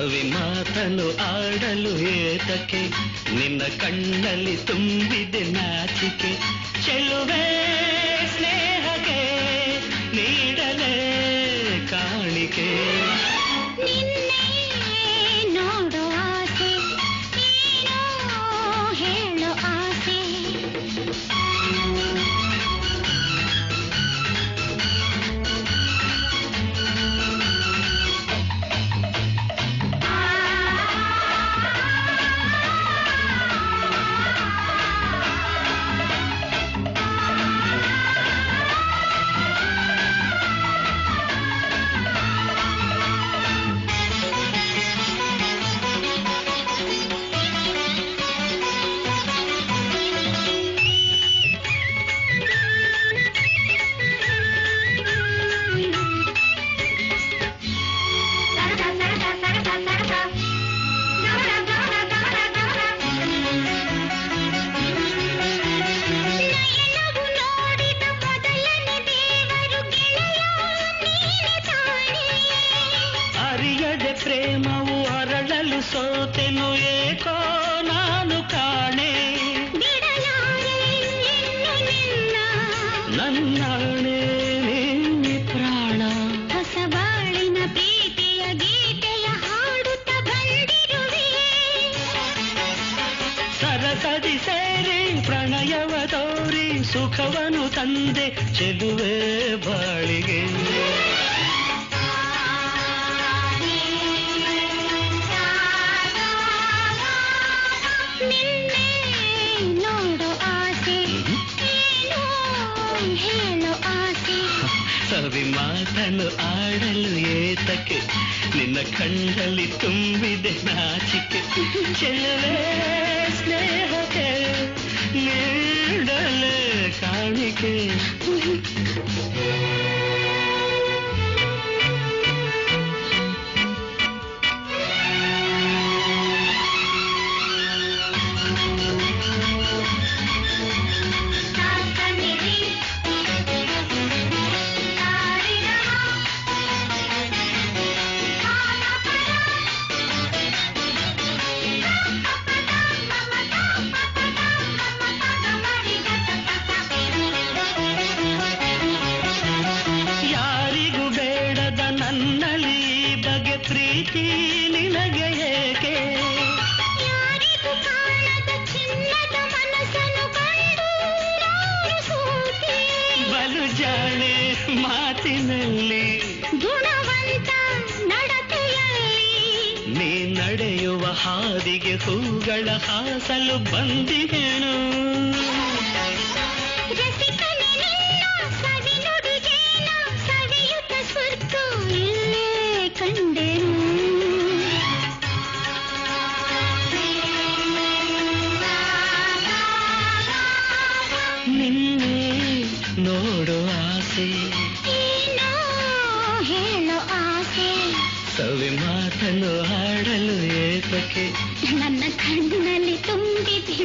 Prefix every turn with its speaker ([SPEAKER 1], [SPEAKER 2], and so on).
[SPEAKER 1] ಸವಿ ಮಾತನು ಆಡಲು ಏತಕ್ಕೆ ನಿನ್ನ ಕಣ್ಣಲ್ಲಿ ತುಂಬಿದೆ ನಾಚಿಕೆ ಚೆಲುವೆ ಸ್ನೇಹಕ್ಕೆ ನೀಡಲೇ ಕಾಣಿಕೆ
[SPEAKER 2] ನೋಡೋ ಆಸೆ ಏನೋ ಹೇಳೋ ಆಸೆ
[SPEAKER 1] ಪ್ರೇಮವು ಅರಳಲು ಸೋತೆನು ಏಕೋ ನಾನು ಕಾಣೆ ನನ್ನಾಣೆ ನೀ ಪ್ರಾಣ
[SPEAKER 2] ಹೊಸ ಬಾಳಿನ ಪ್ರೀತಿಯ ಗೀತೆಯ ಹಾಡುತ್ತ ಬಂದಿರುವೆ
[SPEAKER 1] ಸರಸದಿ ಸೇರಿ ಪ್ರಣಯವ ತೋರಿ ಸುಖವನು ತಂದೆ ಚೆಲುವೆ ಬಾಳಿಗೆ ಸವಿ ಮಾತನು ಆಡಲು ಏತಕ್ಕೆ ನಿನ್ನ ಕಣ್ಣಲ್ಲಿ ತುಂಬಿದೆ ನಾಚಿಕೆ ಚೆಲುವೆ ಸ್ನೇಹಕ್ಕೆ ನೀಡಲೇ ಕಾಣಿಕೆ ಪ್ರೀತಿ ನಿನಗೆ ಏಕೆ
[SPEAKER 2] ಯಾರಿಗೂ ಕಾಣದ ಚಿನ್ನದ ಮನಸ್ಸನ್ನು ಕಂಡು ಸೋತೆ
[SPEAKER 1] ಬಲು ಜಾಣೆ ಮಾತಿನಲ್ಲಿ
[SPEAKER 2] ಗುಣವಂತ ನಡತೆಯಲ್ಲಿ
[SPEAKER 1] ನೀ ನಡೆಯುವ ಹಾದಿಗೆ ಹೂಗಳ ಹಾಸಲು ಬಂದಿಹೇನು ನಿನ್ನೆ ನೋಡೋ ಆಸೆ
[SPEAKER 2] ಏನೋ ಹೇಳೋ ಆಸೆ
[SPEAKER 1] ಸವಿ ಮಾತನ್ನು ಹಾಡಲು ಏತಕ್ಕೆ
[SPEAKER 2] ನನ್ನ ಕಣ್ಣಲ್ಲಿ ತುಂಬಿದ